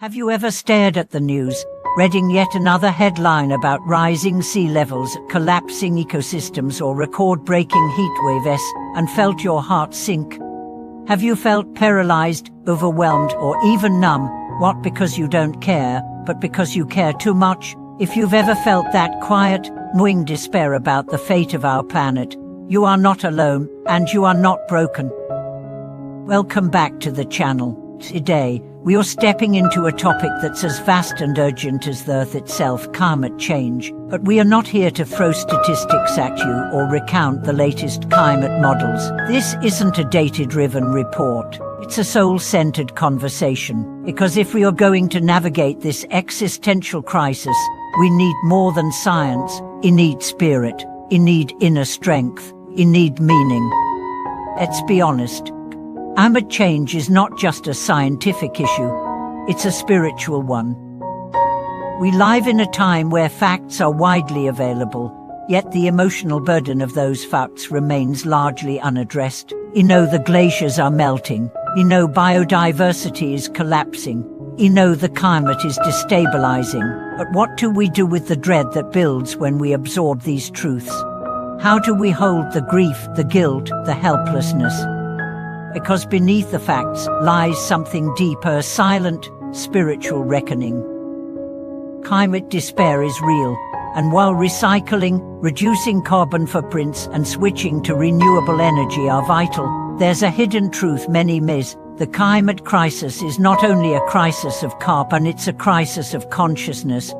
Have you ever stared at the news, reading yet another headline about rising sea levels, collapsing ecosystems, or record-breaking heatwaves, and felt your heart sink? Have you felt paralyzed, overwhelmed, or even numb, not because you don't care, but because you care too much? If you've ever felt that quiet, gnawing despair about the fate of our planet, you are not alone, and you are not broken. Welcome back to the channel. Today, we are stepping into a topic that's as vast and urgent as the Earth itself, climate change. But we are not here to throw statistics at you or recount the latest climate models. This isn't a data-driven report. It's a soul-centered conversation. Because if we are going to navigate this existential crisis, we need more than science. We need spirit. We need inner strength. We need meaning. Let's be honest. Climate change is not just a scientific issue, it's a spiritual one. We live in a time where facts are widely available, yet the emotional burden of those facts remains largely unaddressed. We know the glaciers are melting, we know biodiversity is collapsing, we know the climate is destabilizing. But what do we do with the dread that builds when we absorb these truths? How do we hold the grief, the guilt, the helplessness? Because beneath the facts lies something deeper, a silent, spiritual reckoning. Climate despair is real, and while recycling, reducing carbon footprints, and switching to renewable energy are vital, there's a hidden truth many miss. The climate crisis is not only a crisis of carbon, it's a crisis of consciousness.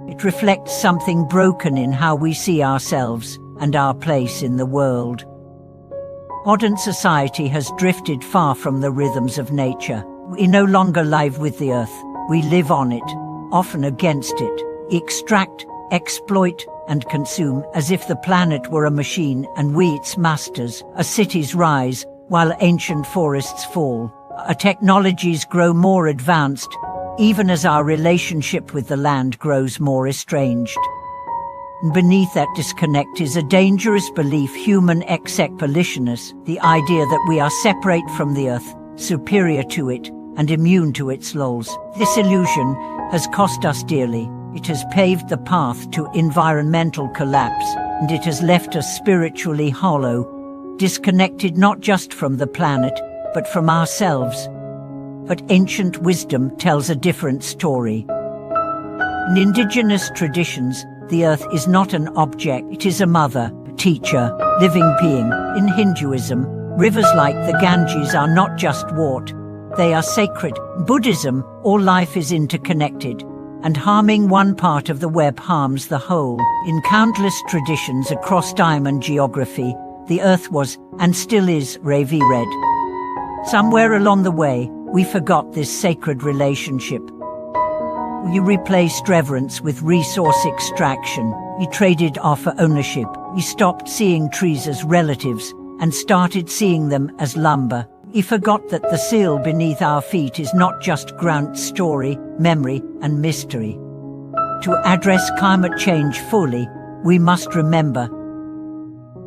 It reflects something broken in how we see ourselves and our place in the world. Modern society has drifted far from the rhythms of nature. We no longer live with the earth, we live on it, often against it. Extract, exploit, and consume as if the planet were a machine and we its masters. Our cities rise, while ancient forests fall. Our technologies grow more advanced, even as our relationship with the land grows more estranged. And beneath that disconnect is a dangerous belief, human exceptionalishness, the idea that we are separate from the earth, superior to it, and immune to its laws. This illusion has cost us dearly. It has paved the path to environmental collapse, and it has left us spiritually hollow, disconnected not just from the planet, but from ourselves. But ancient wisdom tells a different story. In indigenous traditions, the earth is not an object, it is a mother, a teacher, living being. In Hinduism, rivers like the Ganges are not just water, they are sacred. In Buddhism, all life is interconnected, and harming one part of the web harms the whole. In countless traditions across time and geography, the earth was, and still is, revered. Somewhere along the way, we forgot this sacred relationship. We replaced reverence with resource extraction. We traded off for ownership. We stopped seeing trees as relatives and started seeing them as lumber. We forgot that the soil beneath our feet is not just ground, story, memory, and mystery. To address climate change fully, we must remember.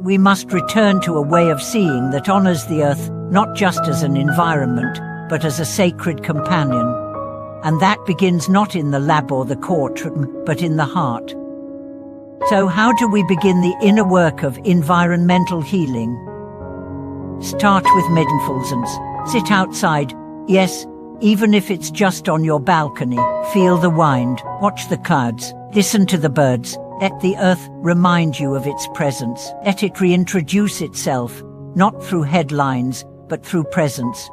We must return to a way of seeing that honors the earth not just as an environment, but as a sacred companion. And that begins not in the lab or the courtroom, but in the heart. So how do we begin the inner work of environmental healing? Start with mindfulness. Sit outside, yes, even if it's just on your balcony. Feel the wind, watch the clouds, listen to the birds. Let the earth remind you of its presence. Let it reintroduce itself, not through headlines, but through presence.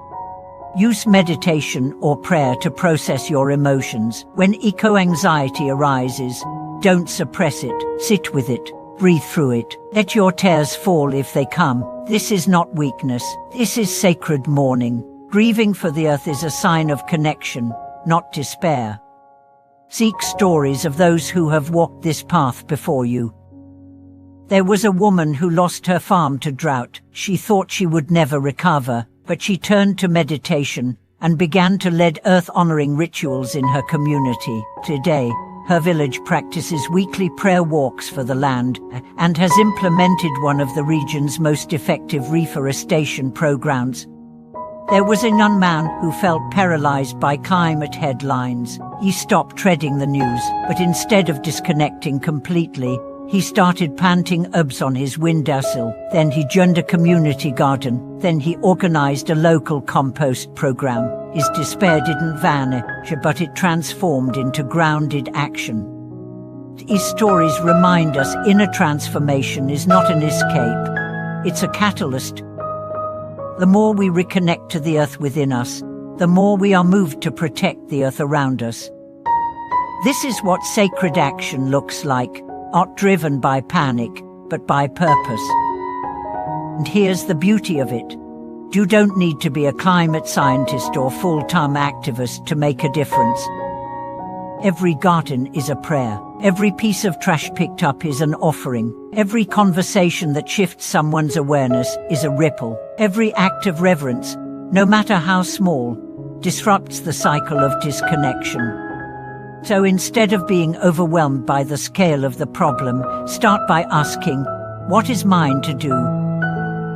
Use meditation or prayer to process your emotions. When eco-anxiety arises, don't suppress it. Sit with it. Breathe through it. Let your tears fall if they come. This is not weakness. This is sacred mourning. Grieving for the earth is a sign of connection, not despair. Seek stories of those who have walked this path before you. There was a woman who lost her farm to drought. She thought she would never recover. But she turned to meditation and began to lead earth-honoring rituals in her community. Today, her village practices weekly prayer walks for the land and has implemented one of the region's most effective reforestation programs. There was a young man who felt paralyzed by climate headlines. He stopped treading the news, but instead of disconnecting completely, he started planting herbs on his windowsill. Then he joined a community garden. Then he organized a local compost program. His despair didn't vanish, but it transformed into grounded action. These stories remind us inner transformation is not an escape. It's a catalyst. The more we reconnect to the earth within us, the more we are moved to protect the earth around us. This is what sacred action looks like, not driven by panic, but by purpose. And here's the beauty of it. You don't need to be a climate scientist or full-time activist to make a difference. Every garden is a prayer. Every piece of trash picked up is an offering. Every conversation that shifts someone's awareness is a ripple. Every act of reverence, no matter how small, disrupts the cycle of disconnection. So instead of being overwhelmed by the scale of the problem, start by asking, what is mine to do?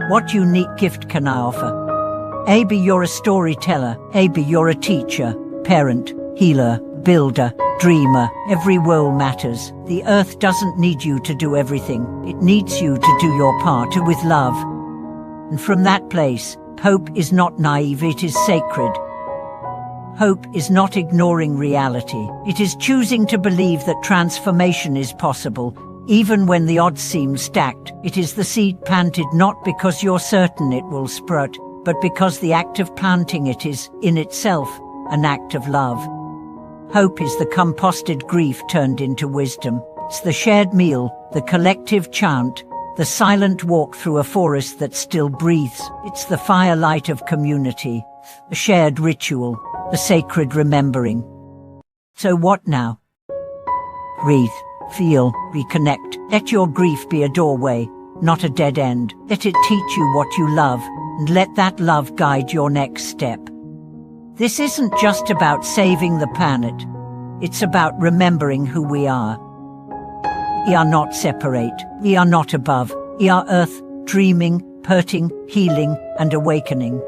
What unique gift can I offer? Maybe you're a storyteller. Maybe you're a teacher, parent, healer, builder, dreamer. Every role matters. The earth doesn't need you to do everything. It needs you to do your part with love. And from that place, hope is not naive, it is sacred. Hope is not ignoring reality. It is choosing to believe that transformation is possible, even when the odds seem stacked. It is the seed planted not because you're certain it will sprout, but because the act of planting it is, in itself, an act of love. Hope is the composted grief turned into wisdom. It's the shared meal, the collective chant, the silent walk through a forest that still breathes. It's the firelight of community, the shared ritual, the sacred remembering. So what now? Breathe, feel, reconnect. Let your grief be a doorway, not a dead end. Let it teach you what you love, and let that love guide your next step. This isn't just about saving the planet. It's about remembering who we are. We are not separate. We are not above. We are Earth, dreaming, hurting, healing, and awakening.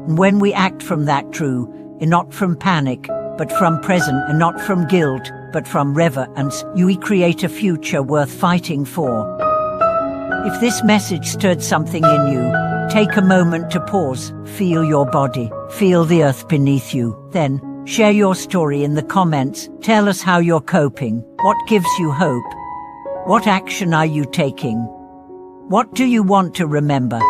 And when we act from that true, and not from panic, but from present, and not from guilt, but from reverence, we create a future worth fighting for. If this message stirred something in you, take a moment to pause, feel your body, feel the earth beneath you. Then, share your story in the comments. Tell us how you're coping. What gives you hope? What action are you taking? What do you want to remember?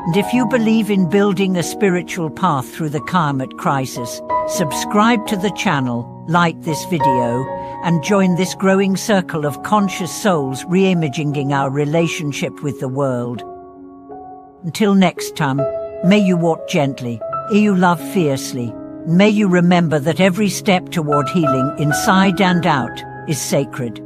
And if you believe in building a spiritual path through the climate crisis, subscribe to the channel, like this video, and join this growing circle of conscious souls reimagining our relationship with the world. Until next time, may you walk gently, may you love fiercely, and may you remember that every step toward healing inside and out is sacred.